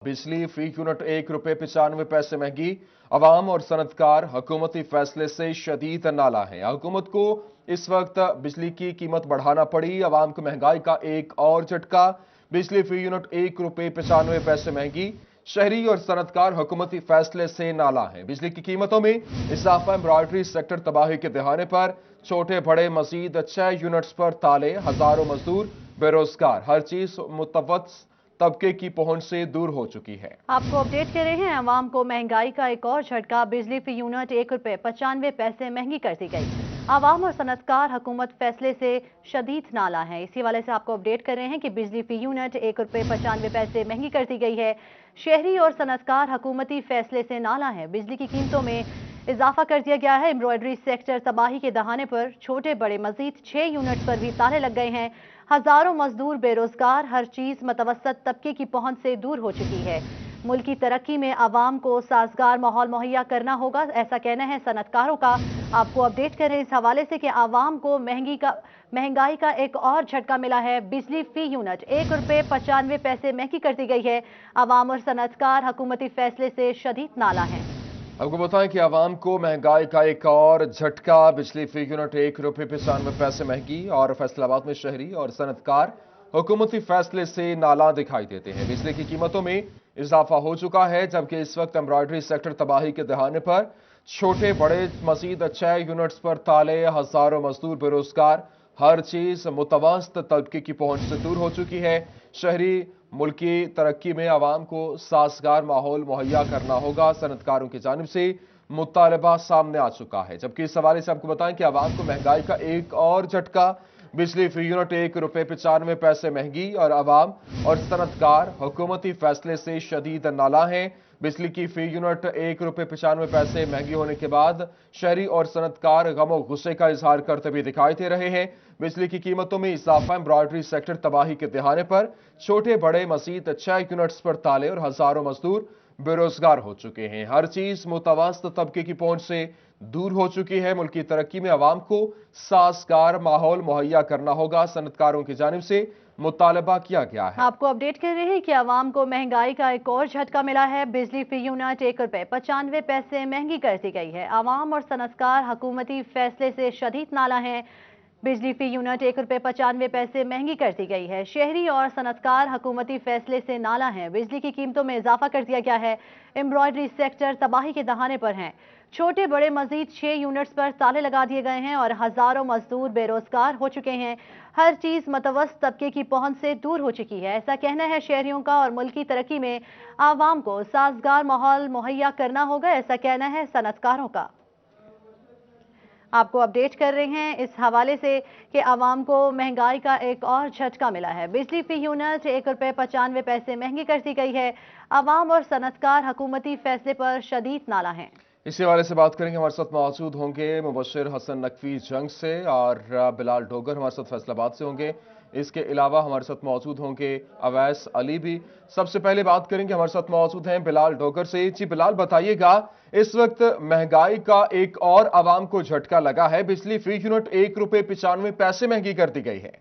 बिजली फी यूनिट ₹1.95 महंगी। अवाम और सनतकार हुकूमती फैसले से शदीद नाला है। हुकूमत को इस वक्त बिजली की कीमत बढ़ाना पड़ी। अवाम को महंगाई का एक और झटका। बिजली फी यूनिट ₹1.95 महंगी। शहरी और सनतकार हुकूमती फैसले से नाला है। बिजली की कीमतों में इजाफा। एम्ब्रॉयडरी सेक्टर तबाही के दहाने पर छोटे बड़े मजीद 6 यूनिट्स पर ताले। हजारों मजदूर बेरोजगार। हर चीज मुतवस्सित तबके की पहुंच से दूर हो चुकी है। आपको अपडेट कर रहे हैं। अवाम को महंगाई का एक और झटका। बिजली फी यूनिट ₹1.95 महंगी कर दी गई। आवाम और सनतकार हुकूमत फैसले से शदीद नाला है। इसी वाले से आपको अपडेट कर रहे हैं कि बिजली फी यूनिट ₹1.95 महंगी कर दी गई है। शहरी और सनतकार हुकूमती फैसले से नाला है। बिजली की कीमतों में इजाफा कर दिया गया है। एम्ब्रॉयडरी सेक्टर तबाही के दहाने पर छोटे बड़े मजीद 6 यूनिट पर भी ताले लग गए हैं। हजारों मजदूर बेरोजगार। हर चीज मुतवस्सित तबके की पहुंच से दूर हो चुकी है। मुल्क की तरक्की में आवाम को साजगार माहौल मुहैया करना होगा, ऐसा कहना है सनतकारों का। आपको अपडेट करें इस हवाले से कि आवाम को महंगाई का एक और झटका मिला है। बिजली फी यूनिट ₹1.95 महंगी कर दी गई है। आवाम और सनतकार हुकूमती फैसले से शदीद नाला है। आपको बताएं कि आवाम को महंगाई का एक और झटका। बिजली फी यूनिट ₹1.95 महंगी और फैसलाबाद में शहरी और सनतकार हुकूमती फैसले से नाला दिखाई देते हैं। बिजली की कीमतों में इजाफा हो चुका है, जबकि इस वक्त एम्ब्रॉयडरी सेक्टर तबाही के दहाने पर छोटे बड़े मजीद 6 यूनिट्स पर ताले। हजारों मजदूर बेरोजगार। हर चीज मुतवस्सित तबके की पहुंच से दूर हो चुकी है। शहरी मुल्क की तरक्की में आवाम को साजगार माहौल मुहैया करना होगा, सनतकारों की जानिब से मुतालबा सामने आ चुका है। जबकि इस हवाले से आपको बताएं कि आवाम को महंगाई का एक और झटका। बिजली फी यूनिट ₹1.95 महंगी और आवाम और सनतकार हुकूमती फैसले से शदीद नाला है। बिजली की फी यूनिट ₹1.95 महंगी होने के बाद शहरी और सनतकार गम गुस्से का इजहार करते भी दिखाई दे रहे हैं। बिजली की कीमतों में इजाफा। एम्ब्रॉयडरी सेक्टर तबाही के दहाने पर छोटे बड़े मजीद 6 यूनिट्स पर ताले और हजारों मजदूर बेरोजगार हो चुके हैं। हर चीज मुतवस्सित तबके की पहुंच से दूर हो चुकी है। मुल्क की तरक्की में आवाम को साजगार माहौल मुहैया करना होगा, सनतकारों की जानिब से मुतालबा किया गया है। आपको अपडेट कर रहे हैं कि आवाम को महंगाई का एक और झटका मिला है। बिजली फी यूनिट ₹1.95 महंगी कर दी गई है। आवाम और सनतकार हुकूमती फैसले से शदीद नाला है। बिजली फी यूनिट ₹1.95 महंगी कर दी गई है। शहरी और सनतकार हुकूमती फैसले से नाला है। बिजली की कीमतों में इजाफा कर दिया गया है। एम्ब्रॉयडरी सेक्टर तबाही के दहाने पर हैं। छोटे बड़े मजीद 6 यूनिट्स पर ताले लगा दिए गए हैं और हजारों मजदूर बेरोजगार हो चुके हैं। हर चीज मुतवस्सित तबके की पहुंच से दूर हो चुकी है, ऐसा कहना है शहरियों का। और मुल्क की तरक्की में आवाम को साजगार माहौल मुहैया करना होगा, ऐसा कहना है सनतकारों का। आपको अपडेट कर रहे हैं इस हवाले से कि आवाम को महंगाई का एक और झटका मिला है। बिजली फी यूनिट ₹1.95 महंगी कर दी गई है। आवाम और सनतकार हुकूमती फैसले पर शदीद नाला है। इसी हवाले से बात करेंगे। हमारे साथ मौजूद होंगे मुबशिर हसन नकवी जंग से और बिलाल डोगर हमारे साथ फैसलाबाद से होंगे। इसके अलावा हमारे साथ मौजूद होंगे अवैस अली भी। सबसे पहले बात करेंगे, हमारे साथ मौजूद हैं बिलाल डोगर से। जी बिलाल, बताइएगा इस वक्त महंगाई का एक और आवाम को झटका लगा है। बिजली फी यूनिट ₹1.95 महंगी कर दी गई है।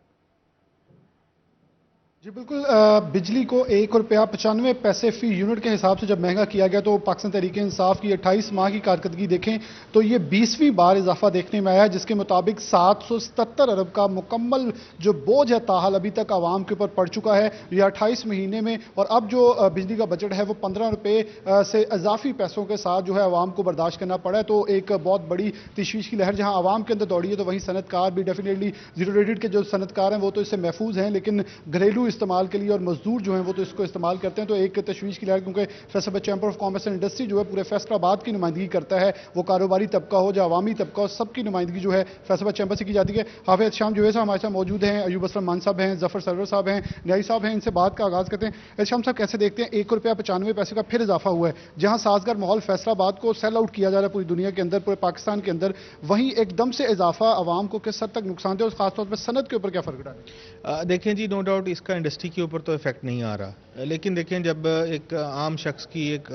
जी बिल्कुल, बिजली को ₹1.95 फी यूनिट के हिसाब से जब महंगा किया गया तो पाकिस्तान तहरीक इंसाफ की 28 माह की कारकर्दगी देखें तो ये 20वीं बार इजाफा देखने में आया है, जिसके मुताबिक 777 अरब का मुकम्मल जो बोझ है ताहाल अभी तक आवाम के ऊपर पड़ चुका है। ये 28 महीने में, और अब जो बिजली का बजट है वो ₹15 से इजाफी पैसों के साथ जो है आवाम को बर्दाश्त करना पड़ा है। तो एक बहुत बड़ी तशवीश की लहर जहाँ आवाम के अंदर दौड़ी है, तो वहीं सनतकार भी डेफिनेटली जीरो रेटेड के जो सनतकार हैं वो तो इससे महफूज हैं, लेकिन घरेलू इस्तेमाल के लिए और मजदूर जो हैं वो तो इसको इस्तेमाल करते हैं। तो एक तशवीश की लहर, क्योंकि Faisalabad chamber of commerce and industry जो है पूरे फैसलाबाद की नुमाइंदगी करता है। वो कारोबारी तबका हो या अवामी तबका हो, सबकी नुमाइंदगी जो है फैसलाबाद चैंबर से की जाती है। हाफिज शाम जो है हमारे साथ मौजूद हैं, अयूब असलम मान साहब हैं, जफर सरवर साहब हैं, न्याई साहब हैं। इनसे बात का आगाज करते हैं। शाम साहब, कैसे देखते हैं ₹1.95 का फिर इजाफा हुआ है, जहां साजगार माहौल फैसलाबाद को सेल आउट किया जा रहा है पूरी दुनिया के अंदर, पूरे पाकिस्तान के अंदर, वहीं एकदम से इजाफा आवाम को किस हद तक नुकसान दे और खासतौर पर सनत के ऊपर क्या फर्क डाले? देखें जी, नो डाउट इसका इंडस्ट्री के ऊपर तो इफेक्ट नहीं आ रहा। लेकिन देखें, जब एक आम शख्स की, एक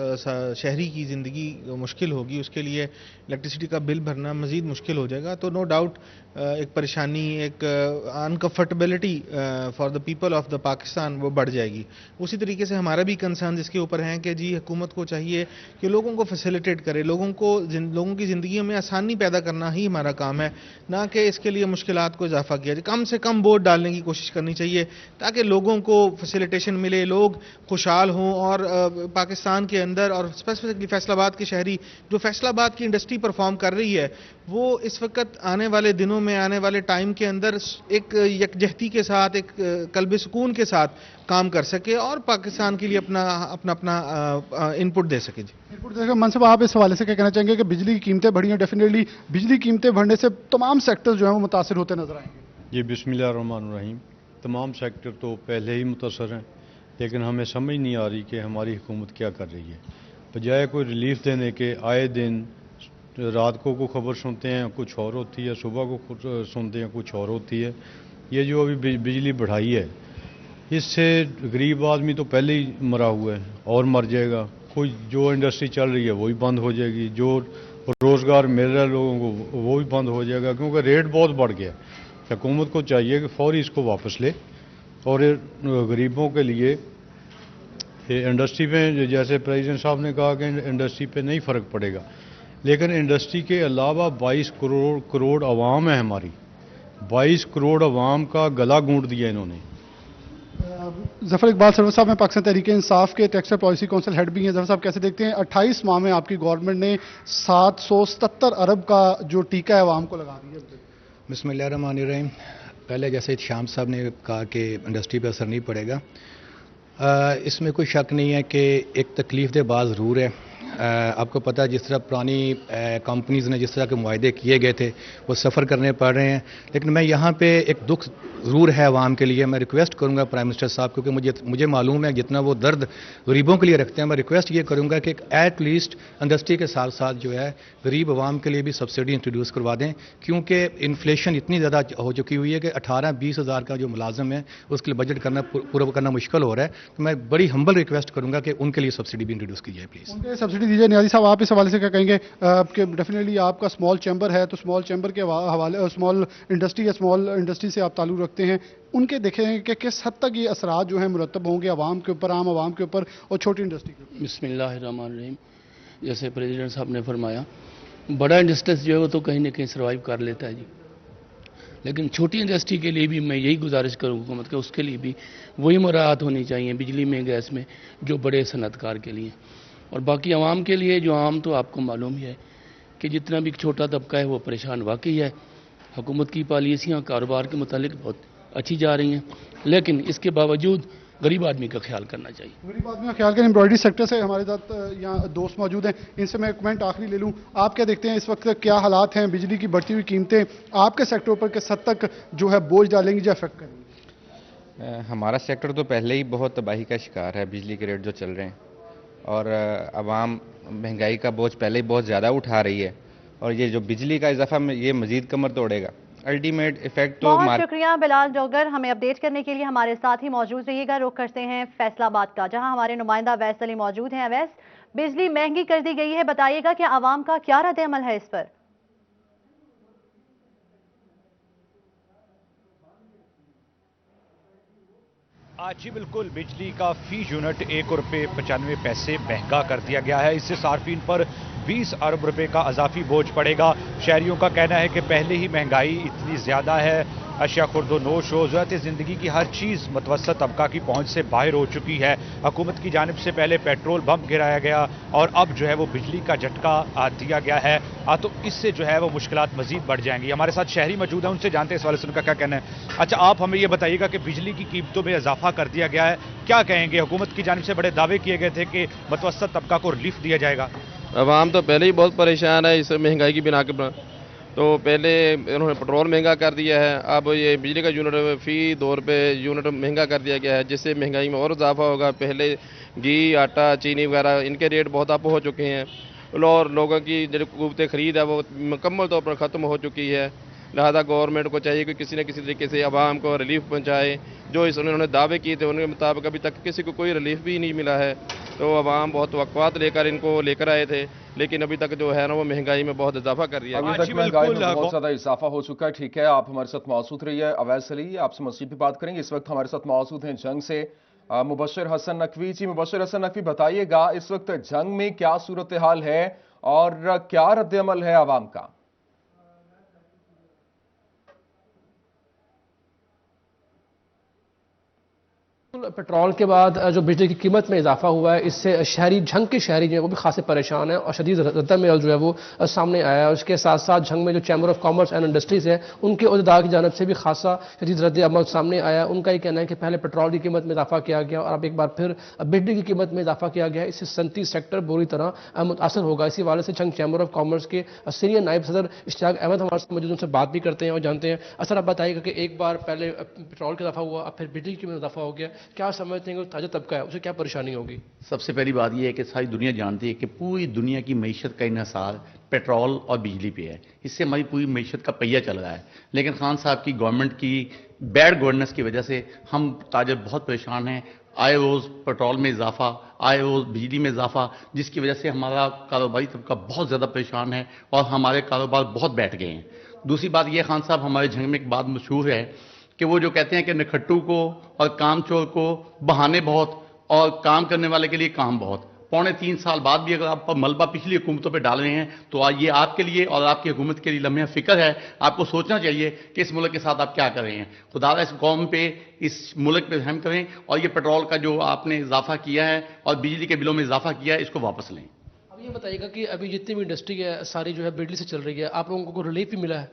शहरी की ज़िंदगी मुश्किल होगी, उसके लिए इलेक्ट्रिसिटी का बिल भरना मज़ीद मुश्किल हो जाएगा, तो नो डाउट एक परेशानी, एक अनकम्फर्टेबिलिटी for the people of the Pakistan वो बढ़ जाएगी। उसी तरीके से हमारा भी कंसर्न इसके ऊपर है कि जी हुकूमत को चाहिए कि लोगों को फैसिलिटेट करे, लोगों की ज़िंदगियों में आसानी पैदा करना ही हमारा काम है, ना कि इसके लिए मुश्किलात को इजाफा किया जाए। कम से कम बोर्ड डालने की कोशिश करनी चाहिए ताकि लोगों को फैसिलिटेशन मिले, लोग खुशहाल हों। और पाकिस्तान के अंदर और स्पेसिफिकली फैसलाबाद के शहरी, जो फैसलाबाद की इंडस्ट्री परफॉर्म कर रही है, वो इस वक्त आने वाले दिनों में, आने वाले टाइम के अंदर एक यकजहती के साथ, एक कल्ब सुकून के साथ काम कर सके और पाकिस्तान के लिए अपना इनपुट दे सके। जी इनपुट देकर मनसूब, आप इस हवाले से क्या कहना चाहेंगे कि बिजली की कीमतें बढ़ी हैं? डेफिनेटली बिजली की कीमतें बढ़ने से तमाम सेक्टर जो है वो मुतासर होते नजर आएंगे। ये बिस्मिल्लाहिर्रहमानिर्रहीम, तमाम सेक्टर तो पहले ही मुतासर हैं, लेकिन हमें समझ नहीं आ रही कि हमारी हुकूमत क्या कर रही है। बजाय कोई रिलीफ देने के, आए दिन रात को खबर सुनते हैं कुछ और होती है, सुबह को सुनते हैं कुछ और होती है। ये जो अभी बिजली बढ़ाई है, इससे गरीब आदमी तो पहले ही मरा हुआ है और मर जाएगा। कोई जो इंडस्ट्री चल रही है वो भी बंद हो जाएगी, जो रोज़गार मिल रहा है लोगों को वो भी बंद हो जाएगा, क्योंकि रेट बहुत बढ़ गया। हुकूमत को चाहिए कि फौरी इसको वापस ले और गरीबों के लिए इंडस्ट्री पे, जैसे प्रेसिडेंट साहब ने कहा कि इंडस्ट्री पे नहीं फ़र्क पड़ेगा, लेकिन इंडस्ट्री के अलावा 22 करोड़ आवाम है हमारी। 22 करोड़ आवाम का गला घूंट दिया इन्होंने। जफर इकबाल सरवर साहब में पाकिस्तान तहरीक इंसाफ के टेक्सटाइल पॉलिसी काउंसिल हेड भी हैं। जफर साहब, कैसे देखते हैं 28 माह में आपकी गवर्नमेंट ने 777 अरब का जो टीका है आवाम को लगा दिया? बिस्मिल्लाहिर्रहमानिर्रहीम। पहले जैसे शाम साहब ने कहा कि इंडस्ट्री पर असर नहीं पड़ेगा, इसमें कोई शक नहीं है कि एक तकलीफ दे बात ज़रूर है। आपको पता है जिस तरह पुरानी कंपनीज़ ने जिस तरह के मुआहदे किए गए थे वो सफ़र करने पड़ रहे हैं, लेकिन मैं यहाँ पे एक दुख ज़रूर है आवाम के लिए। मैं रिक्वेस्ट करूँगा प्राइम मिनिस्टर साहब, क्योंकि मुझे मालूम है जितना वो दर्द गरीबों के लिए रखते हैं, मैं रिक्वेस्ट ये करूँगा कि एट लीस्ट इंडस्ट्री के साथ साथ जो है गरीब आवाम के लिए भी सब्सिडी इंट्रोड्यूस करवा दें, क्योंकि इन्फ्लेशन इतनी ज़्यादा हो चुकी हुई है कि 18-20 हज़ार का जो मुलाजम है उसके लिए बजट करना पूरा करना मुश्किल हो रहा है। तो मैं बड़ी हम्बल रिक्वेस्ट करूँगा कि उनके लिए सब्सिडी भी इंट्रोड्यूस की जाए प्लीज़। सब्सिडी दीजिए। नियाज़ी साहब, आप इस हवाले से क्या कहेंगे कि डेफिनेटली आपका स्मॉल चैम्बर है, तो स्मॉल चैम्बर के हवाले, स्मॉल इंडस्ट्री या स्मॉल इंडस्ट्री से आप ताल्लुक़ रखते हैं, उनके देखें कि किस हद तक ये असरात जो हैं मुरतब होंगे आवाम के ऊपर, आम आवाम के ऊपर और छोटी इंडस्ट्री के ऊपर? बिस्मिल्लाहिर्रहमानिर्रहीम। जैसे प्रेसिडेंट साहब ने फरमाया, बड़ा इंडस्ट्री जो है वो तो कहीं ना कहीं सर्वाइव कर लेता है जी, लेकिन छोटी इंडस्ट्री के लिए भी मैं यही गुजारिश करूँ हुकूमत के, उसके लिए भी वही मुराद होनी चाहिए बिजली में, गैस में, जो बड़े सनतकार के लिए। और बाकी आवाम के लिए जो आम तो आपको मालूम ही है कि जितना भी छोटा तबका है वो परेशान वाकई है। हुकूमत की पॉलिसियाँ कारोबार के मुतालिक बहुत अच्छी जा रही हैं, लेकिन इसके बावजूद गरीब आदमी का ख्याल करना चाहिए। गरीब आदमी का ख्याल करें। एम्ब्रॉयडरी सेक्टर से हमारे साथ यहाँ दोस्त मौजूद हैं, इनसे मैं कमेंट आखिरी ले लूँ। आप क्या देखते हैं इस वक्त क्या हालात हैं? बिजली की बढ़ती हुई कीमतें आपके सेक्टर पर किस हद तक जो है बोझ डालेंगी या इफेक्ट करेंगी? हमारा सेक्टर तो पहले ही बहुत तबाही का शिकार है, बिजली के रेट जो चल रहे हैं, और आवाम महंगाई का बोझ पहले ही बहुत ज़्यादा उठा रही है, और ये जो बिजली का इजाफा ये मजीद कमर तोड़ेगा। अल्टीमेट इफेक्ट तो बहुत शुक्रिया बिलाल डोगर, हमें अपडेट करने के लिए हमारे साथ ही मौजूद रहिएगा। रुख करते हैं फैसलाबाद का, जहां हमारे नुमाइंदा अवैस अली मौजूद हैं। अवैस, बिजली महंगी कर दी गई है, बताइएगा कि आवाम का क्या रद्द अमल है इस पर? जी बिल्कुल, बिजली का फी यूनिट 1 रुपये 95 पैसे महंगा कर दिया गया है। इससे सार्फिन पर 20 अरब रुपए का अजाफी बोझ पड़ेगा। शहरियों का कहना है कि पहले ही महंगाई इतनी ज़्यादा है, अशिया खुर्दो नोश हो, ज़रूरत ज़िंदगी की हर चीज़ मुतवस्सत तबका की पहुंच से बाहर हो चुकी है। हुकूमत की जानिब से पहले पेट्रोल बम गिराया गया और अब जो है वो बिजली का झटका दिया गया है, तो इससे जो है वो मुश्किलात मजीद बढ़ जाएंगी। हमारे साथ शहरी मौजूद हैं, उनसे जानते हैं इस वाले से उनका क्या कहना है। अच्छा, आप हमें ये बताइएगा कि बिजली की कीमतों में इजाफा कर दिया गया है, क्या कहेंगे? हुकूमत की जानिब से बड़े दावे किए गए थे कि मुतवस्सत तबका को रिलीफ दिया जाएगा। आवाम तो पहले ही बहुत परेशान है इस महंगाई की बिना के। तो पहले इन्होंने पेट्रोल महंगा कर दिया है, अब ये बिजली का यूनिट फ़ी 2 रुपये यूनिट महंगा कर दिया गया है, जिससे महंगाई में और इजाफा होगा। पहले घी, आटा, चीनी वगैरह इनके रेट बहुत अप हो चुके हैं और लोगों की जो क़ुव्वत ख़रीद है वो मुकम्मल तौर पर ख़त्म हो चुकी है। लिहाजा गवर्नमेंट को चाहिए कि किसी न किसी तरीके से आवाम को रिलीफ पहुँचाए। जो इस उन्होंने दावे किए थे उनके मुताबिक अभी तक किसी को कोई रिलीफ भी नहीं मिला है। तो आवाम बहुत वक़्त लेकर इनको लेकर आए थे, लेकिन अभी तक जो है ना वो महंगाई में बहुत इजाफा कर दिया है। अभी तक महंगाई में बहुत ज्यादा इजाफा हो चुका है। ठीक है, आप हमारे साथ मौजूद रहिए। अवैस अली, आपसे मज़ीद भी बात करेंगे। इस वक्त हमारे साथ मौजूद हैं जंग से मुबशर हसन नकवी जी। मुबशर हसन नकवी, बताइएगा इस वक्त जंग में क्या सूरत हाल है और क्या रद्द-ए-अमल है आवाम का? पेट्रोल के बाद जो बिजली की कीमत में इजाफा हुआ है, इससे शहरी झंग के शहरी जो है वो भी खासे परेशान है और शदीद रद्द-ए-अमल जो है वो सामने आया है। उसके साथ साथ झंग में जो chamber of commerce and industries है उनके अहदेदार की जानब से भी खासा शदीद रद्द-ए-अमल सामने आया। उनका ये कहना है कि पहले पेट्रोल की कीमत में इजाफा किया गया और अब एक बार फिर बिजली की कीमत में इजाफा किया गया। इससे 37 सेक्टर बुरी तरह मुतासर होगा। इसी वाले से झंग चैम्बर ऑफ कॉमर्स के सीनियर नायब सदर इश्तियाक अहमद हमारे साथ मौजूद, उनसे बात भी करते हैं और जानते हैं। असर आप बताइएगा कि एक बार पहले पेट्रोल का इजाफा हुआ, अब फिर बिजली की कीमत में इजाफा हो गया, क्या समझते हैं ताजा तबका है उसे क्या परेशानी होगी? सबसे पहली बात यह है कि सारी दुनिया जानती है कि पूरी दुनिया की मईशत का इन्हिसार पेट्रोल और बिजली पे है। इससे हमारी पूरी मईशत का पहिया चल रहा है। लेकिन खान साहब की गवर्नमेंट की बैड गवर्नेंस की वजह से हम ताजर बहुत परेशान हैं। आए रोज़ पेट्रोल में इजाफा, आए रोज़ बिजली में इजाफा, जिसकी वजह से हमारा कारोबारी तबका बहुत ज़्यादा परेशान है और हमारे कारोबार बहुत बैठ गए हैं। दूसरी बात यह, खान साहब हमारे झंग में एक बात मशहूर है कि वो जो कहते हैं कि नखट्टू को और कामचोर को बहाने बहुत और काम करने वाले के लिए काम बहुत। 3.25 साल बाद भी अगर आप मलबा पिछली हुकूमतों पे डाल रहे हैं तो आज ये आपके लिए और आपकी हुकूमत के लिए लम्हे फ़िक्र है। आपको सोचना चाहिए कि इस मुल्क के साथ आप क्या कर रहे हैं। खुदा इस कौम पे, इस मुल्क पे रहम करें और ये पेट्रोल का जो आपने इजाफा किया है और बिजली के बिलों में इजाफा किया है, इसको वापस लें। अब ये बताइएगा कि अभी जितनी भी इंडस्ट्री है सारी जो है बिजली से चल रही है, आप लोगों को रिलीफ भी मिला है?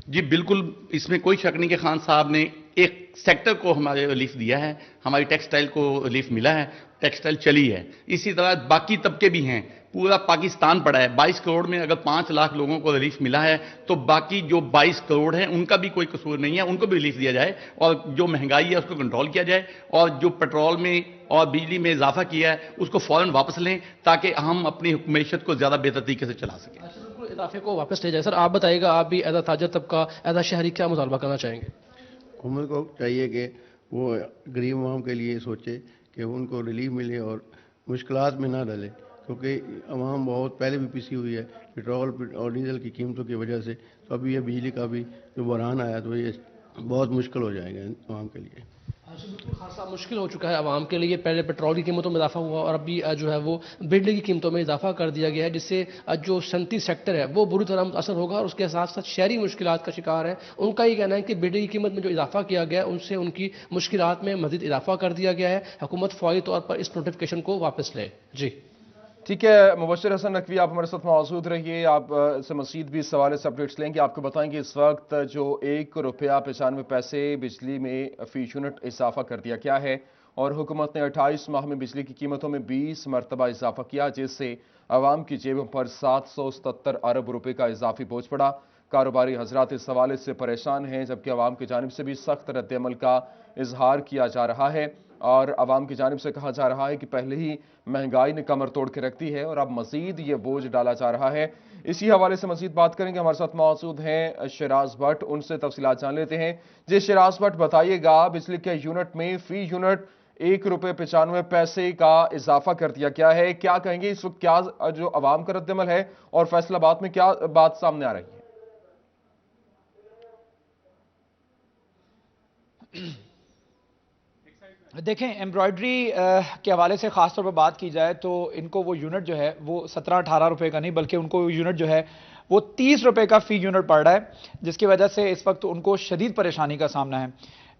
जी बिल्कुल, इसमें कोई शक नहीं कि खान साहब ने एक सेक्टर को हमारे रिलीफ दिया है। हमारी टेक्सटाइल को रिलीफ मिला है, टेक्सटाइल चली है। इसी तरह बाकी तबके भी हैं। पूरा पाकिस्तान पड़ा है। 22 करोड़ में अगर 5 लाख लोगों को रिलीफ मिला है तो बाकी जो 22 करोड़ हैं उनका भी कोई कसूर नहीं है, उनको भी रिलीफ दिया जाए और जो महंगाई है उसको कंट्रोल किया जाए और जो पेट्रोल में और बिजली में इजाफा किया है उसको फौरन वापस लें ताकि हम अपनी मईशत को ज़्यादा बेहतर तरीके से चला सकें। इजाफे को वापस ले जाए। सर आप बताइएगा, आप भी एज ताजा तबका, एज शहरी क्या मुतालबा करना चाहेंगे? हुकूमत को चाहिए कि वो गरीब आवाम के लिए सोचे कि उनको रिलीफ मिले और मुश्किलात में ना डाले, क्योंकि आवाम बहुत पहले भी पिसी हुई है पेट्रोल और डीजल की कीमतों की वजह से। तो अभी ये बिजली का भी जो बहरान आया तो ये बहुत मुश्किल हो जाएगा आवाम के लिए। बिल्कुल खासा मुश्किल हो चुका है आवाम के लिए। पहले पेट्रोल की कीमतों में इजाफा हुआ और अभी जो है वो बिजली की कीमतों में इजाफा कर दिया गया है, जिससे जो 37 सेक्टर है वो बुरी तरह मुतासर होगा और उसके साथ साथ शहरी मुश्किलात का शिकार है। उनका ये कहना है कि बिजली की कीमत में जो इजाफा किया गया है उनसे उनकी मुश्किलात में मजीद इजाफा कर दिया गया है। हुकूमत फौरी तौर पर इस नोटिफिकेशन को वापस ले। जी ठीक है, मुबशर हसन नकवी आप हमारे साथ मौजूद रहिए। आप से मज़ीद भी इस हवाले से अपडेट्स लेंगे। आपको बताएंगे इस वक्त जो ₹1.95 बिजली में फी यूनिट इजाफा कर दिया गया है और हुकूमत ने 28 माह में बिजली की कीमतों में 20 मरतबा इजाफा किया, जिससे आवाम की जेबों पर 777 अरब रुपए का इजाफी बोझ पड़ा। कारोबारी हजरात इस हवाले से परेशान हैं, जबकि आवाम की जानिब से भी सख्त रद्द-ए-अमल का इजहार किया जा रहा है और आवाम की जानिब से कहा जा रहा है कि पहले ही महंगाई ने कमर तोड़ के रख दी है और अब मजीद ये बोझ डाला जा रहा है। इसी हवाले से मजीद बात करेंगे। हमारे साथ मौजूद हैं शिराज भट्ट, उनसे तफसीलात जान लेते हैं। जी शिराज भट्ट, बताइएगा बिजली के यूनिट में फी यूनिट ₹1.95 का इजाफा कर दिया गया है। क्या कहेंगे इस वक्त क्या जो अवाम का रद्द-ए-अमल है और फैसलाबाद में क्या बात सामने आ रही है? देखें, एम्ब्रॉयडरी के हवाले से ख़ास तौर पर बात की जाए तो इनको वो यूनिट जो है वो 17-18 रुपए का नहीं बल्कि उनको यूनिट जो है वो 30 रुपए का फ़ी यूनिट पड़ रहा है, जिसकी वजह से इस वक्त उनको शदीद परेशानी का सामना है।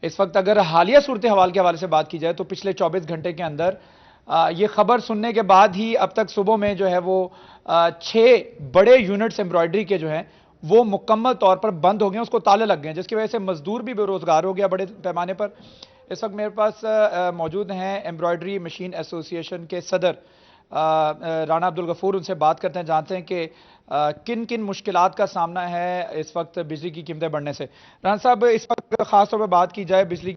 इस वक्त अगर हालिया सूरत हवाल के हवाले से बात की जाए तो पिछले 24 घंटे के अंदर ये खबर सुनने के बाद ही अब तक सुबह में जो है वो 6 बड़े यूनिट्स एम्ब्रॉयडरी के जो हैं वो मुकम्मल तौर पर बंद हो गए, उसको ताले लग गए, जिसकी वजह से मजदूर भी बेरोजगार हो गया बड़े पैमाने पर। इस वक्त मेरे पास मौजूद हैं एम्ब्रॉयडरी मशीन एसोसिएशन के सदर राना अब्दुल गफूर। उनसे बात करते हैं, जानते हैं कि किन किन मुश्किलात का सामना है इस वक्त बिजली की कीमतें बढ़ने से। राना साहब, इस वक्त खास तौर पर बात की जाए बिजली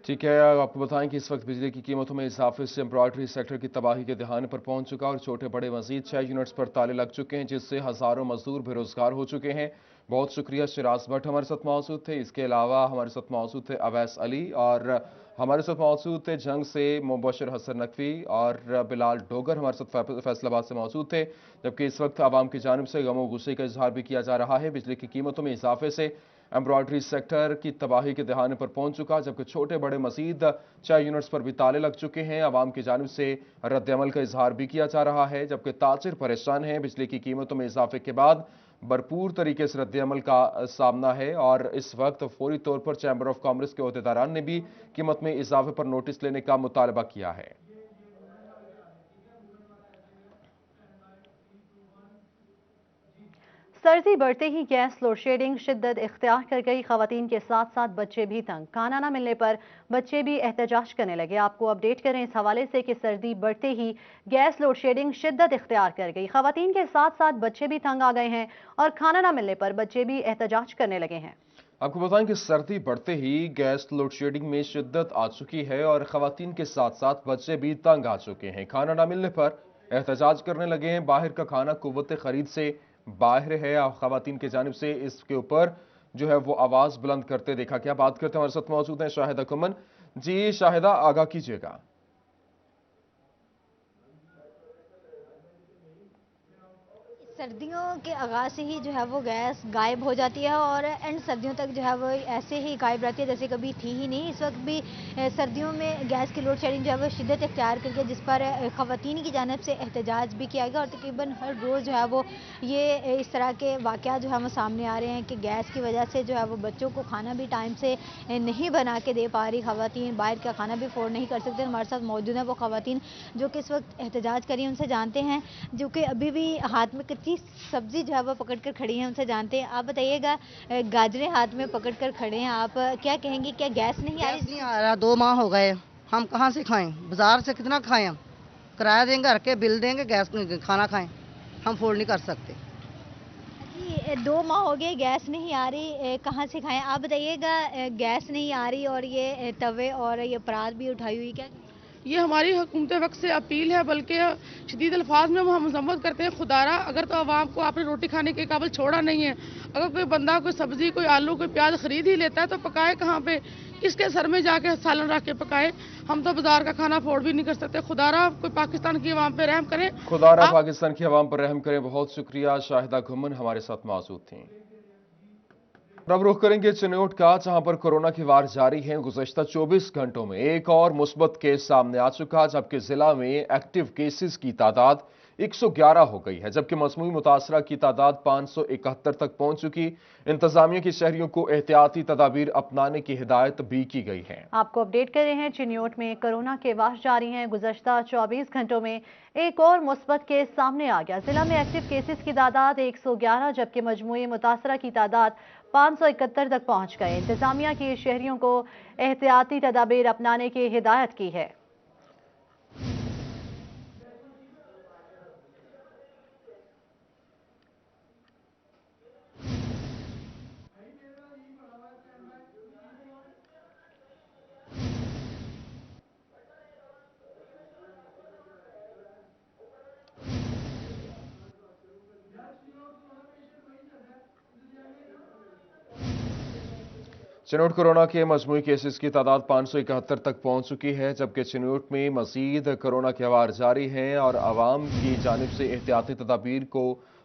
ठीक है, आपको बताएं कि इस वक्त बिजली की कीमतों में इजाफे से एम्ब्रॉयडरी सेक्टर की तबाही के दहाने पर पहुंच चुका और छोटे बड़े मजीद 6 यूनिट्स पर ताले लग चुके हैं, जिससे हजारों मजदूर बेरोजगार हो चुके हैं। बहुत शुक्रिया, शिराज भट्ट हमारे साथ मौजूद थे। इसके अलावा हमारे साथ मौजूद थे अवैस अली और हमारे साथ मौजूद थे जंग से मुबशर हसन नकवी और बिलाल डोगर हमारे साथ फैसलाबाद से मौजूद थे। जबकि इस वक्त आवाम की जानिब से गमो गुस्से का इजहार भी किया जा रहा है। बिजली की कीमतों में इजाफे से एम्ब्रॉयडरी सेक्टर की तबाही के दहाने पर पहुंच चुका, जबकि छोटे बड़े मजीद 6 यूनिट्स पर भी ताले लग चुके हैं। आवाम की जानिब से रद्द-ए-अमल का इजहार भी किया जा रहा है, जबकि ताजिर परेशान हैं। बिजली की कीमतों में इजाफे के बाद भरपूर तरीके से रद्द-ए-अमल का सामना है और इस वक्त फौरी तौर पर चैम्बर ऑफ कॉमर्स के अहदेदारान ने भी कीमत में इजाफे पर नोटिस लेने का मुतालबा किया है। सर्दी बढ़ते ही गैस लोड शेडिंग शिद्दत इख्तियार कर गई। खवातीन के साथ साथ बच्चे भी तंग, खाना न मिलने पर बच्चे भी एहतजाज करने लगे। आपको अपडेट करें इस हवाले से कि सर्दी बढ़ते ही गैस लोड शेडिंग शिद्दत इख्तियार कर गई। खवातीन के साथ साथ बच्चे भी तंग आ गए हैं और खाना न मिलने पर बच्चे भी एहतजाज करने लगे हैं। आपको बताएं कि सर्दी बढ़ते ही गैस लोड शेडिंग में शिद्दत आ चुकी है और खवातीन के साथ साथ बच्चे भी तंग आ चुके हैं। खाना न मिलने पर एहतजाज करने लगे हैं। बाहर का खाना कुव्वत खरीद से बाहर है। खवातीन की जानिब से इसके ऊपर जो है वो आवाज बुलंद करते देखा गया। बात करते हैं, हमारे साथ मौजूद हैं शाहिदा कुमन जी। शाहिदा, आगाह कीजिएगा। सर्दियों के आगाज़ से ही जो है वो गैस गायब हो जाती है और एंड सर्दियों तक जो है वो ऐसे ही गायब रहती है जैसे कभी थी ही नहीं। इस वक्त भी सर्दियों में गैस की लोड शेडिंग जो है वो शिद्दत इख्तियार करके जिस पर ख़वातीन की जानिब से एहतजाज भी किया गया और तकरीबन हर रोज़ जो है वो ये इस तरह के वाक़यात जो है वो सामने आ रहे हैं कि गैस की वजह से जो है वो बच्चों को खाना भी टाइम से नहीं बना के दे पा रही ख़वातीन, बाहर का खाना भी अफोर्ड नहीं कर सकते। हमारे साथ मौजूद हैं वो ख़वातीन जो कि इस वक्त एहतजाज करी हैं, उनसे जानते हैं, जो कि अभी भी हाथ में कच्ची सब्जी जो है वो पकड़ कर खड़ी हैं, उनसे जानते हैं। आप बताइएगा, गाजरें हाथ में पकड़ कर खड़े हैं, आप क्या कहेंगे, क्या गैस नहीं आ रही? नहीं आ रहा, 2 माह हो गए, हम कहाँ से खाएं? बाजार से कितना खाएं? हम किराया देंगे, घर के बिल देंगे, गैस खाना खाएं, हम अफोर्ड नहीं कर सकते। 2 माह हो गए, गैस नहीं आ रही, कहाँ से खाएं? आप बताइएगा, गैस नहीं आ रही और ये तवे और ये परात भी उठाई हुई, क्या ये हमारी हुकूमत वक्त से अपील है, बल्कि शदीद अल्फाज में हम मजम्मत करते हैं, खुदारा अगर तो आवाम को आपने रोटी खाने के काबिल छोड़ा नहीं है। अगर कोई बंदा कोई सब्जी, कोई आलू, कोई प्याज खरीद ही लेता है तो पकाए कहाँ पे, किसके सर में जाके सालन रख के पकाए? हम तो बाजार का खाना अफोर्ड भी नहीं कर सकते। खुदारा कोई पाकिस्तान की आवाम पे रहम करें, खुदारा पाकिस्तान की आवाम पर रहम करें। बहुत शुक्रिया, शाहिदा घुमन हमारे साथ मौजूद थी। अब रुख करेंगे चिन्नौट का, जहां पर कोरोना की वार जारी है। गुज़श्ता 24 घंटों में एक और मुस्बत केस सामने आ चुका, जबकि जिला में एक्टिव केसेस की तादाद 111 हो गई है, जबकि मजमूई मुतासरा की तादाद 571 तक पहुंच चुकी। इंतजामिया की शहरियों को एहतियाती तदाबीर अपनाने की हिदायत भी की गई है। आपको अपडेट कर रहे हैं, चिन्नौट में कोरोना के वार जारी हैं। गुज़श्ता 24 घंटों में एक और मुस्बत केस सामने आ गया। जिला में एक्टिव केसेस की तादाद 111, जबकि मजमूई मुतासरा की तादाद 571 तक पहुंच गए। इंतजामिया की शहरियों को एहतियाती तदाबीर अपनाने की हिदायत की है। चिन्नौट कोरोना के मजमूई केसेस की तादाद 571 तक पहुंच चुकी है, जबकि चिन्नौट में मजीद कोरोना के अवार जारी हैं और आवाम की जानिब से एहतियाती तदाबीर को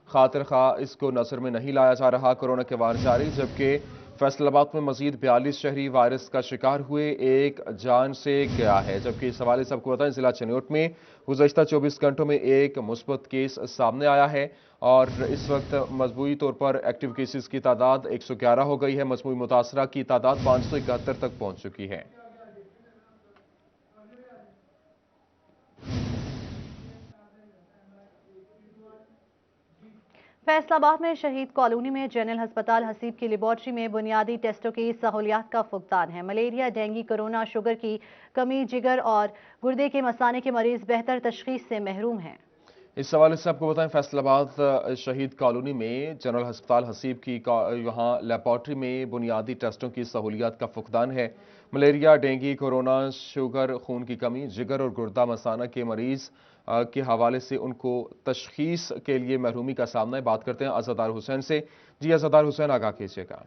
खातिर खा इसको नजर में नहीं लाया जा रहा। कोरोना के अवार जारी, जबकि फैसलाबाद में मजीद 42 शहरी वायरस का शिकार हुए, एक जान से गया है। जबकि इस हवाले से आपको बताएं, जिला चिन्नौट में गुज़श्ता 24 घंटों में एक मुस्बत केस सामने आया है और इस वक्त मजमूई तौर पर एक्टिव केसेस की तादाद 111 हो गई है। मजमूई मुतासरा की तादाद 571 तक पहुंच चुकी है। फैसलाबाद में शहीद कॉलोनी में जनरल अस्पताल हसीब की लेबॉर्ट्री में बुनियादी टेस्टों की सहूलियात का फुकदान है। मलेरिया, डेंगू, कोरोना, शुगर की कमी, जिगर और गुर्दे के मसाने के मरीज बेहतर तशखीस से महरूम हैं। इस हवाले से आपको बताएं, फैसलाबाद शहीद कॉलोनी में जनरल अस्पताल हसीब की यहाँ लेबॉर्ट्री में बुनियादी टेस्टों की सहूलियात का फुकदान है। मलेरिया, डेंगू, कोरोना, शुगर, खून की कमी, जिगर और गुर्दा मसाना के मरीज के हवाले से उनको तशखीस के लिए महरूमी का सामना है। बात करते हैं अज़ादार हुसैन से। जी अज़ादार हुसैन, आगाह कीजिएगा।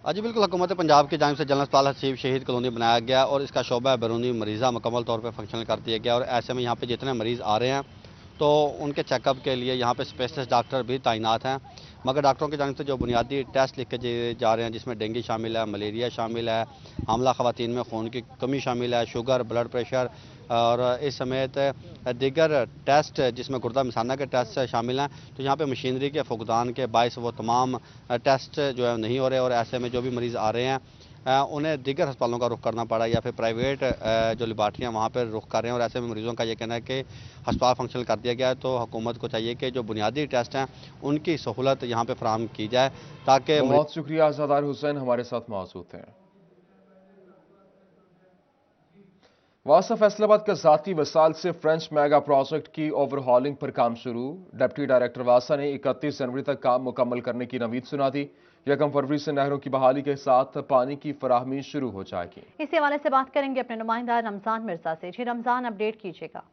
जी बिल्कुल, हुकूमत पंजाब की जानिब से जनरल अस्पताल हसीब शहीद कॉलोनी बनाया गया और इसका शोबा बैरूनी मरीज़ा मुकम्मल तौर पर फंक्शनल कर दिया गया और ऐसे में यहाँ पे जितने मरीज़ आ रहे हैं तो उनके चेकअप के लिए यहाँ पे स्पेशलिस्ट डॉक्टर भी तैनात हैं। मगर डॉक्टरों की जानिब से जो बुनियादी टेस्ट लिखे जा रहे हैं जिसमें डेंगू शामिल है, मलेरिया शामिल है, हामला ख़वातीन में खून की कमी शामिल है, शुगर, ब्लड प्रेशर और इस समेत दीगर टेस्ट जिसमें गुर्दा मसाना के टेस्ट शामिल हैं। तो यहाँ पे मशीनरी के फुकदान के बायस वो तमाम टेस्ट जो है नहीं हो रहे और ऐसे में जो भी मरीज़ आ रहे हैं उन्हें दीगर अस्पतालों का रुख करना पड़ा या फिर प्राइवेट जो लेबार्ट्रियाँ वहाँ पर रुख कर रहे हैं और ऐसे में मरीज़ों का ये कहना है कि अस्पताल फंक्शनल कर दिया गया है। तो हुकूमत को चाहिए कि जो बुनियादी टेस्ट हैं उनकी सहूलत यहाँ पर फराहम की जाए ताकि बहुत शुक्रिया अज़ादार हुसैन हमारे साथ मौजूद हैं। वासा फैसलाबाद का ज़ाती वसाल से फ्रेंच मेगा प्रोजेक्ट की ओवरहॉलिंग पर काम शुरू। डिप्टी डायरेक्टर वासा ने 31 जनवरी तक काम मुकम्मल करने की नवीद सुना दी। 1 फरवरी से नहरों की बहाली के साथ पानी की फराहमी शुरू हो जाएगी। इसी हवाले से बात करेंगे अपने नुमाइंदा रमजान मिर्जा से। जी रमजान, अपडेट कीजिएगा।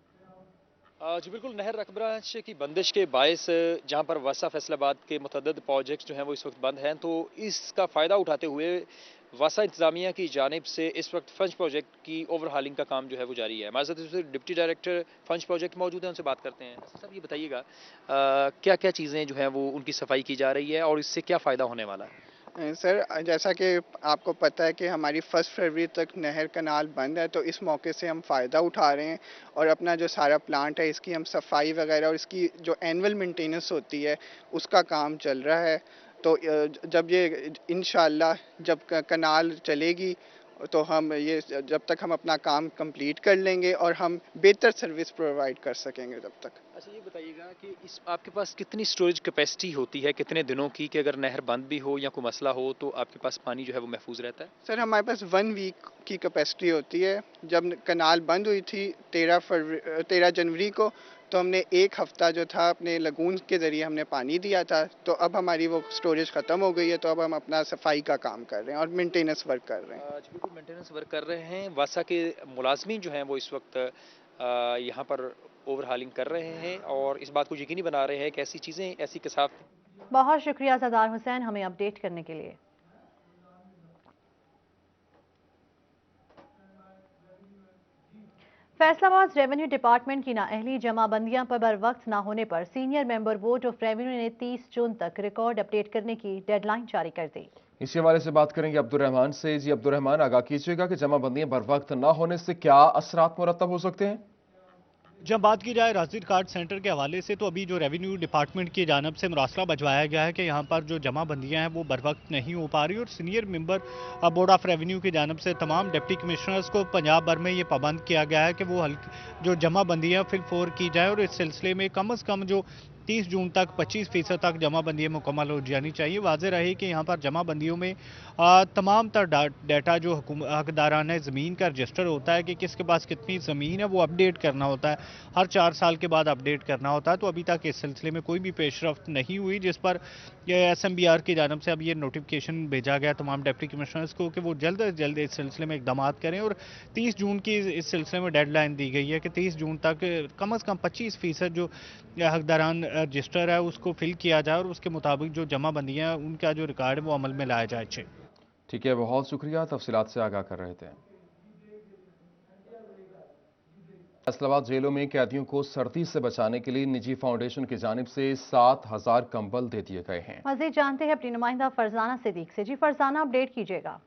जी बिल्कुल, नहर रकबराश की बंदिश के बायस जहां पर वासा फैसलाबाद के मुतअद्दिद प्रोजेक्ट्स जो हैं वो इस वक्त बंद हैं, तो इसका फ़ायदा उठाते हुए वासा इंतजामिया की जानिब से इस वक्त फंज प्रोजेक्ट की ओवरहालिंग का काम जो है वो जारी है। हमारे साथ डिप्टी डायरेक्टर फंज प्रोजेक्ट मौजूद हैं, उनसे बात करते हैं। सर ये बताइएगा क्या क्या चीज़ें जो हैं वो उनकी सफाई की जा रही है और इससे क्या फ़ायदा होने वाला है? सर जैसा कि आपको पता है कि हमारी 1 फरवरी तक नहर कनाल बंद है, तो इस मौके से हम फ़ायदा उठा रहे हैं और अपना जो सारा प्लांट है इसकी हम सफाई वगैरह और इसकी जो एनुअल मेंटेनेंस होती है उसका काम चल रहा है। तो जब ये इंशाल्लाह जब कनाल चलेगी तो हम ये जब तक हम अपना काम कंप्लीट कर लेंगे और हम बेहतर सर्विस प्रोवाइड कर सकेंगे तब तक। अच्छा ये बताइएगा कि इस आपके पास कितनी स्टोरेज कैपेसिटी होती है, कितने दिनों की, कि अगर नहर बंद भी हो या कोई मसला हो तो आपके पास पानी जो है वो महफूज रहता है? सर हमारे पास 1 वीक की कैपेसिटी होती है। जब कनाल बंद हुई थी 13 जनवरी को, तो हमने 1 हफ्ता जो था अपने लगून के ज़रिए हमने पानी दिया था। तो अब हमारी वो स्टोरेज ख़त्म हो गई है, तो अब हम अपना सफाई का काम कर रहे हैं और मेंटेनेंस वर्क कर रहे हैं। बिल्कुल मेंटेनेंस वर्क कर रहे हैं। वासा के मुलाजमीन जो हैं वो इस वक्त यहाँ पर ओवरहालिंग कर रहे हैं और इस बात को यकीनी बना रहे हैं कि ऐसी चीज़ें, ऐसी कसाफ़। बहुत शुक्रिया अज़ादार हुसैन हमें अपडेट करने के लिए। फैसलाबाद रेवेन्यू डिपार्टमेंट की नाअहली जमाबंदियां पर बर वक्त न होने पर senior member board of revenue ने 30 जून तक रिकॉर्ड अपडेट करने की डेडलाइन जारी कर दी। इसी हवाले से बात करेंगे अब्दुर्रहमान से। जी अब्दुर्रहमान, आगाह कीजिएगा कि जमाबंदियां बर वक्त न होने से क्या असरात मुरतब हो सकते हैं? जब बात की जाए राजदीर कार्ड सेंटर के हवाले से, तो अभी जो रेवेन्यू डिपार्टमेंट की जानब से मुरासला भिजवाया गया है कि यहाँ पर जो जमाबंदियाँ हैं वो बर वक्त नहीं हो पा रही और senior member board of revenue की जानब से तमाम डिप्टी कमिश्नर्स को पंजाब भर में ये पाबंद किया गया है कि वो जो जमाबंदियाँ फिलफोर की जाए और इस सिलसिले में कम अज़ कम जो 30 जून तक 25% तक जमाबंदियाँ मुकम्मल हो जानी चाहिए। वाज़ेह रहे कि यहाँ पर जमाबंदियों में तमाम तर डाटा जो हकदारान ज़मीन का रजिस्टर होता है कि किसके पास कितनी ज़मीन है वो अपडेट करना होता है, हर 4 साल के बाद अपडेट करना होता है। तो अभी तक इस सिलसिले में कोई भी पेशरफ्त नहीं हुई, जिस पर SMBR की जानब से अब ये नोटिफिकेशन भेजा गया तमाम डिप्टी कमिश्नर्स को कि वो जल्द अज जल्द इस सिलसिले में इकदाम करें और 30 जून की इस सिलसिले में डेडलाइन दी गई है कि 30 जून तक कम अज़ कम 25% जो हकदारान रजिस्टर है उसको फिल किया जाए और उसके मुताबिक जो जमाबंदियाँ उनका जो रिकॉर्ड है वो अमल में लाया जाए। ठीक है, बहुत शुक्रिया, तफसीलात से आगाह कर रहे थे। फैसलाबाद जेलों में कैदियों को सर्दी से बचाने के लिए निजी फाउंडेशन की जानिब से 7000 कंबल दे दिए गए हैं। मज़ीद जानते हैं अपनी नुमाइंदा फरजाना सिद्दीक से। जी फरजाना, अपडेट कीजिएगा।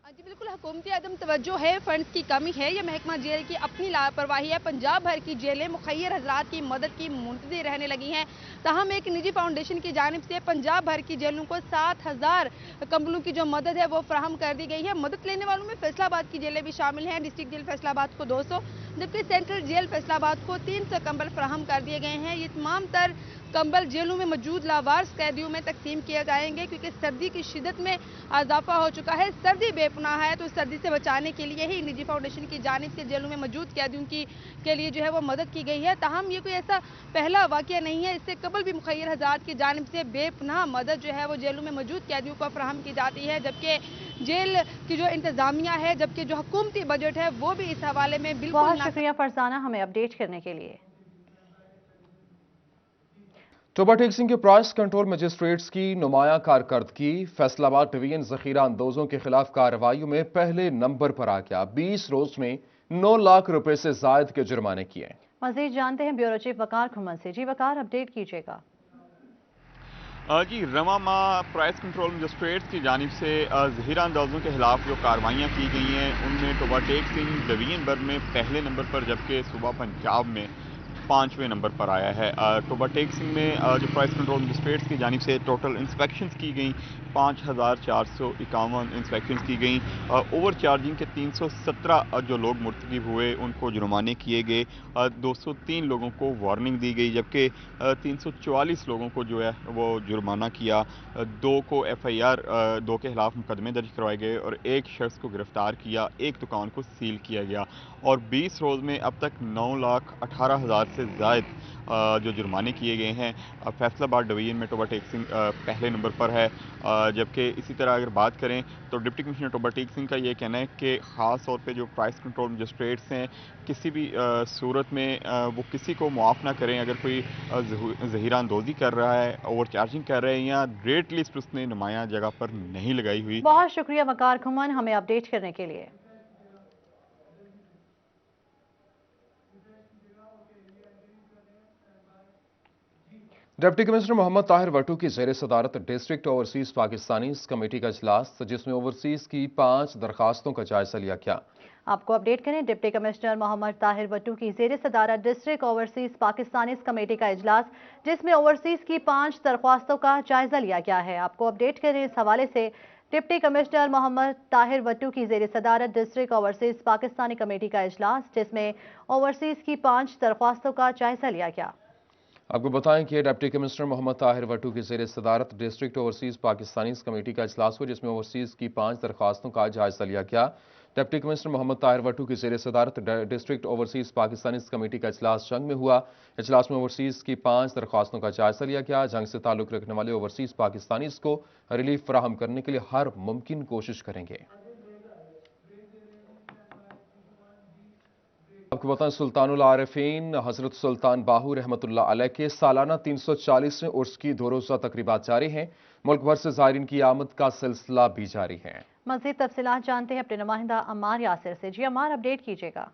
जी बिल्कुल, हुकूमती अदम तवज्जो है, फंड्स की कमी है या महकमा जेल की अपनी लापरवाही है। पंजाब भर की जेलें मुखैर हजरात की मदद की मुंतज़िर रहने लगी हैं। ताहम एक निजी फाउंडेशन की जानिब से पंजाब भर की जेलों को 7000 कंबलों की जो मदद है वो फराहम कर दी गई है। मदद लेने वालों में फैसलाबाद की जेलें भी शामिल हैं। डिस्ट्रिक्ट जेल फैसलाबाद को 200 जबकि सेंट्रल जेल फैसलाबाद को 300 कंबल फराहम कर दिए गए हैं। ये तमाम तर कंबल जेलों में मौजूद लावारिस कैदियों में तकसीम किए जाएंगे क्योंकि सर्दी की शिद्दत में इजाफा हो चुका है। सर्दी बेपनाह है, तो सर्दी से बचाने के लिए ही निजी फाउंडेशन की जानिब से जेलों में मौजूद कैदियों के लिए जो है वो मदद की गई है। ताहम ये कोई ऐसा पहला वाक़या नहीं है, इससे कबल भी मुखैर हज़रात की जानिब से बेपनाह मदद जो है वो जेलों में मौजूद कैदियों को फराहम की जाती है। जबकि जेल की जो इंतजामिया है, जबकि जो हुकूमती बजट है वो भी इस हवाले में बिल्कुल बहुत शुक्रिया फरजाना हमें अपडेट करने के लिए। टोबा टेक्सिंग के प्राइस कंट्रोल मजिस्ट्रेट्स की नुमाया कारकर्दगी फैसलाबाद डिवीजन जखीरा अंदोजों के खिलाफ कार्रवाइयों में पहले नंबर पर आ गया। 20 रोज में 9 लाख रुपए से जायद के जुर्माने किए। मजीद जानते हैं ब्यूरो चीफ वकार खुमन से। जी वकार, अपडेट कीजिएगा। जी, रवा माह प्राइस कंट्रोल मजिस्ट्रेट्स की जानिब से जहीरा अंदाजों के खिलाफ जो कार्रवाइयाँ की गई हैं उनमें टोबा टेक्सिंग डिवीजन भर में पहले नंबर पर, जबकि सूबा पंजाब में 5वें नंबर पर आया है। टोबा टेक्सिंग में जो प्राइस कंट्रोल मजिस्ट्रेट्स की जानिब से टोटल इंस्पेक्शंस की गई 5451 इंस्पेक्शंस की गई। ओवर चार्जिंग के 317 जो लोग मुर्तकिब हुए उनको जुर्माने किए गए। 203 लोगों को वार्निंग दी गई, जबकि 344 लोगों को जो है वो जुर्माना किया। 2 को FIR 2 के खिलाफ मुकदमे दर्ज करवाए गए और 1 शख्स को गिरफ्तार किया, 1 दुकान को सील किया गया। और 20 रोज़ में अब तक 9,18,000 से ज़ायद जो जुर्माने किए गए हैं। फैसलाबाद डिवीजन में टोबा टेक्सिंग पहले नंबर पर है, जबकि इसी तरह अगर बात करें तो डिप्टी कमिश्नर टोबा टेक्सिंग का ये कहना है कि ख़ास तौर पे जो प्राइस कंट्रोल मजिस्ट्रेट्स हैं किसी भी सूरत में वो किसी को मुआफ़ ना करें अगर कोई ज़हीरा अंदोज़ी कर रहा है, ओवर चार्जिंग कर रहे हैं या रेट लिस्ट उसने नुमाया जगह पर नहीं लगाई हुई। बहुत शुक्रिया वकार खुमन हमें अपडेट करने के लिए। डिप्टी कमिश्नर मोहम्मद ताहिर वटू की ज़ेर सदारत डिस्ट्रिक्ट ओवरसीज पाकिस्तानी कमेटी का इजलास, जिसमें ओवरसीज की 5 दरखास्तों का जायजा लिया गया। आपको अपडेट करें, डिप्टी कमिश्नर मोहम्मद ताहिर वटू की ज़ेर सदारत डिस्ट्रिक्ट ओवरसीज पाकिस्तानी कमेटी का इजलास, जिसमें ओवरसीज की 5 दरख्वास्तों का जायजा लिया गया है। आपको अपडेट करें, इस हवाले से डिप्टी कमिश्नर मोहम्मद ताहिर वटू की ज़ेर सदारत डिस्ट्रिक्ट ओवरसीज पाकिस्तानी कमेटी का इजलास, जिसमें ओवरसीज की 5 दरख्वास्तों का जायजा लिया गया। आपको बताएं कि डिप्टी कमिश्नर मोहम्मद ताहिर वटू की ज़ेर सदारत डिस्ट्रिक्ट ओवरसीज पाकिस्तानी कमेटी का इजलास हुआ, जिसमें ओवरसीज की 5 दरख्वास्तों का जायजा लिया गया। डिप्टी कमिश्नर मोहम्मद ताहिर वटू की ज़ेर सदारत डिस्ट्रिक्ट ओवरसीज पाकिस्तानी कमेटी का इजलास जंग में हुआ। इजलास में ओवरसीज की 5 दरख्वास्तों का जायजा लिया गया। जंग से ताल्लुक़ रखने वाले ओवरसीज पाकिस्तानी को रिलीफ फराहम करने के लिए हर मुमकिन कोशिश करेंगे। आपको बताएं, सुल्तानुल आरिफीन हजरत सुल्तान बाहू रहमतुल्लाह अलैह के सालाना 340वें उर्स की 2 रोज़ा तकरीबात जारी हैं। मुल्क भर से ज़ायरीन की आमद का सिलसिला भी जारी है। मज़ीद तफसीलात जानते हैं अपने नुमाइंदा अम्मार यासिर से। जी अम्मार, अपडेट कीजिएगा।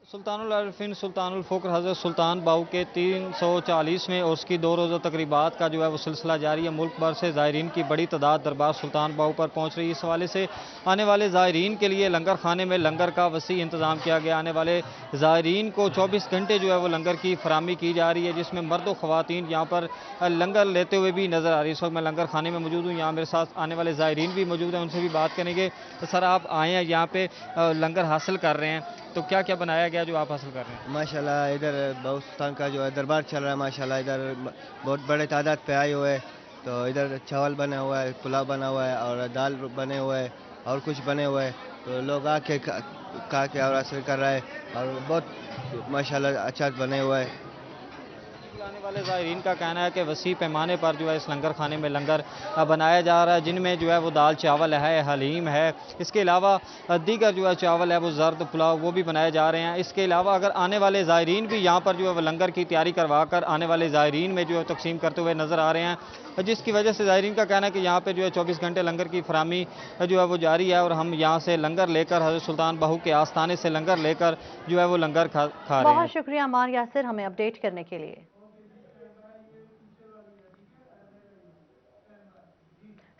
सुल्तानुल आरिफीन सुल्तानुल फ़ुक्र हज़रत सुल्तान बाहू के 340वें उर्स की 2 रोज़ा तकरीबात का जो है वो सिलसिला जारी है। मुल्क भर से ज़ायरीन की बड़ी तादाद दरबार सुल्तान बाहू पर पहुँच रही है। इस हवाले से आने वाले ज़ायरीन के लिए लंगर खाने में लंगर का वसी इंतज़ाम किया गया। आने वाले ज़ायरीन को 24 घंटे जो है वो लंगर की फराहमी की जा रही है, जिसमें मर्द व ख़वातीन यहाँ पर लंगर लेते हुए भी नज़र आ रही है। इस वक्त मैं लंगर खाने में मौजूद हूँ, यहाँ मेरे साथ आने वाले ज़ायरीन भी मौजूद हैं, उनसे भी बात करेंगे। तो सर, आप आए हैं यहाँ पे लंगर हासिल कर रहे हैं, तो क्या क्या बनाया गया जो आप हासिल कर रहे हैं? माशाल्लाह इधर बाहू सुल्तान का जो है दरबार चल रहा है। माशाल्लाह इधर बहुत बड़े तादाद पे आए हुए हैं। तो इधर चावल बना हुआ है, पुलाव बना हुआ है और दाल बने हुए हैं और कुछ बने हुए हैं। तो लोग आके खा के और हासिल कर रहा है और बहुत माशाल्लाह अच्छा बने हुआ है। आने वाले ज़ायरीन का कहना है कि वसी पैमाने पर जो है इस लंगर खाने में लंगर बनाया जा रहा है, जिनमें जो है वो दाल चावल है, हलीम है, इसके अलावा दीगर जो है चावल है वो जर्द पुलाव वो भी बनाए जा रहे हैं। इसके अलावा अगर आने वाले ज़ायरीन भी यहाँ पर जो है वो लंगर की तैयारी करवा कर आने वाले ज़ायरीन में जो है तकसीम करते हुए नज़र आ रहे हैं, जिसकी वजह से ज़ायरीन का कहना है कि यहाँ पर जो है 24 घंटे लंगर की फराहमी जो है वो जारी है और हम यहाँ से लंगर लेकर हज़रत सुल्तान बाहू के आस्थाने से लंगर लेकर जो है वो लंगर खा रहे हैं। बहुत शुक्रिया अम्मार यासिर हमें अपडेट करने के लिए।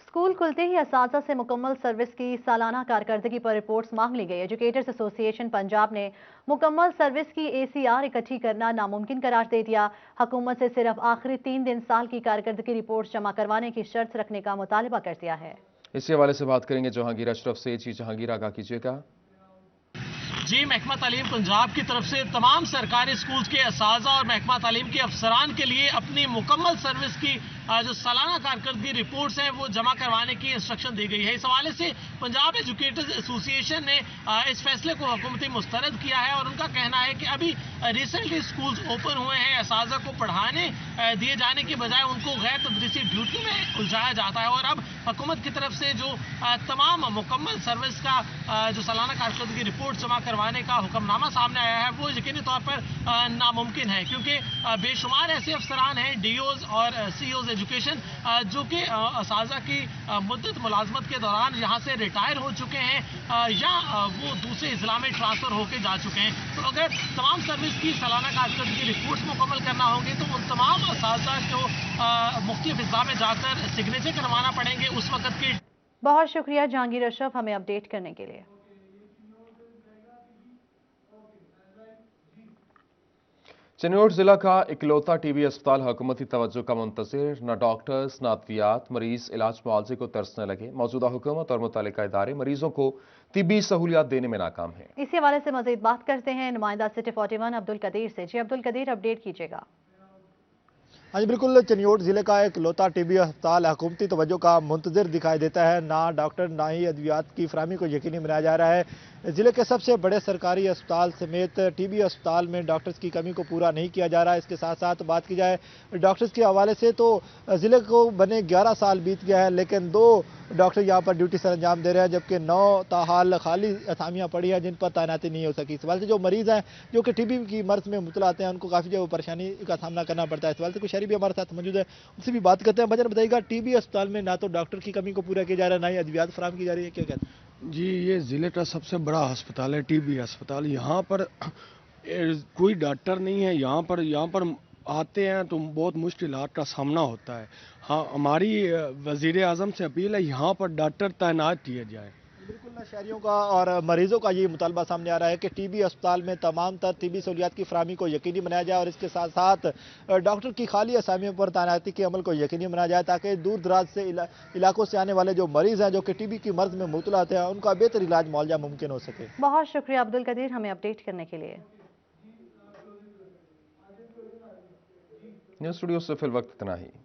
स्कूल खुलते ही असातिज़ा से मुकम्मल सर्विस की सालाना कारकर्दगी पर रिपोर्ट्स मांग ली गई। एजुकेटर्स एसोसिएशन पंजाब ने मुकम्मल सर्विस की ACR इकट्ठी करना नामुमकिन करार दे दिया। हुकूमत से सिर्फ आखिरी 3 दिन साल की कारकर्दगी रिपोर्ट जमा करवाने की शर्त रखने का मुतालबा कर दिया है। इसी हवाले से बात करेंगे जहांगीर अशरफ से। जी जहांगीर, आगाह कीजिएगा। जी, महकमा तालीम पंजाब की तरफ से तमाम सरकारी स्कूल्स के असातिज़ा और महकमा तालीम के अफसरान के लिए अपनी मुकम्मल सर्विस की जो सालाना कारकर्दगी रिपोर्ट्स हैं वो जमा करवाने की इंस्ट्रक्शन दी गई है। इस हवाले से पंजाब एजुकेटर्स एसोसिएशन ने इस फैसले को हुकूमती मुस्तरद किया है और उनका कहना है कि अभी रिसेंटली स्कूल्स ओपन हुए हैं, असातिज़ा को पढ़ाने दिए जाने के बजाय उनको गैर तदरीसी ड्यूटी में उलझाया जाता है और अब हुकूमत की तरफ से जो तमाम मुकम्मल सर्विस का जो सालाना कारकर्दगी रिपोर्ट जमा करवाने का हुक्मनामा सामने आया है वो यकीनी तौर पर नामुमकिन है, क्योंकि बेशुमार ऐसे अफसरान हैं डीओज और सीईओज एजुकेशन जो कि असातिज़ा की मुद्दत मुलाजमत के दौरान यहाँ से रिटायर हो चुके हैं या वो दूसरे अजला में ट्रांसफ़र होकर जा चुके हैं। तो अगर तमाम सर्विस की सालाना कारकर्दगी रिपोर्ट्स मुकम्मल करना होंगे तो उन तमाम असातिज़ा को मुख्तलिफ अजला में जाकर सिग्नेचर करवाना पड़ेंगे। उस वक्त की बहुत शुक्रिया जहांगीर अशरफ हमें अपडेट करने के लिए। चिन्नौर जिला का इकलौता टीबी अस्पताल हुकूमती तवज्जो का मुंतज़िर, न डॉक्टर्स न अद्वियात, मरीज इलाज मुआवजे को तरसने लगे। मौजूदा हुकूमत और मुतल्लिका इदारे मरीजों को तिब्बी सहूलियात देने में नाकाम हैं। इसी हवाले से मजीद बात करते हैं नुमाइंदा सिटी 41 अब्दुल कदीर से। जी अब्दुल कदीर, अपडेट कीजिएगा। हाँ जी बिल्कुल, चिन्नौर ज़िले का एक लौता टीबी अस्पताल हुकूमती तवज्जो का मुंतज़िर दिखाई देता है। ना डॉक्टर ना ही अद्वियात की फराहमी को यकीनी बनाया जा रहा है। ज़िले के सबसे बड़े सरकारी अस्पताल समेत टीबी अस्पताल में डॉक्टर्स की कमी को पूरा नहीं किया जा रहा है। इसके साथ साथ बात की जाए डॉक्टर्स के हवाले से तो ज़िले को बने 11 साल बीत गया है, लेकिन 2 डॉक्टर यहाँ पर ड्यूटी सर अंजाम दे रहे हैं, जबकि 9 ताहाल खाली असामियाँ पड़ी हैं जिन पर तैनाती नहीं हो सकी। इस वाले से जो मरीज़ हैं जो कि टीबी की मर्ज में मुबतला आते हैं उनको काफ़ी जो परेशानी का सामना करना पड़ता है। इस वाले से कुछ शहरी भी हमारे साथ मौजूद है, उनसे भी बात करते हैं। भजन बताइएगा, टीबी अस्पताल में ना तो डॉक्टर की कमी को पूरा किया जा रहा है, ना ही अद्वियात फराहम की जा रही है, क्या कहते हैं? जी, ये ज़िले का सबसे बड़ा अस्पताल है टीबी अस्पताल। यहाँ पर कोई डॉक्टर नहीं है। यहाँ पर आते हैं तो बहुत मुश्किलात का सामना होता है। हाँ, हमारी वज़ीर आज़म से अपील है यहाँ पर डॉक्टर तैनात किए जाए। बिल्कुल, शहरियों का और मरीजों का ये मुतालबा सामने आ रहा है कि टीबी अस्पताल में तमाम तर तिबी सहूलियात की फराहमी को यकीनी बनाया जाए और इसके साथ साथ डॉक्टर की खाली असामियों पर तैनाती के अमल को यकीनी बनाया जाए, ताकि दूर दराज से इलाकों से आने वाले जो मरीज हैं जो कि टीबी की मर्ज में मुबतला होते हैं उनका बेहतर इलाज मुआवजा मुमकिन हो सके। बहुत शुक्रिया अब्दुल कदीर हमें अपडेट करने के लिए। न्यूज़ स्टूडियो से फिल वक्त इतना ही।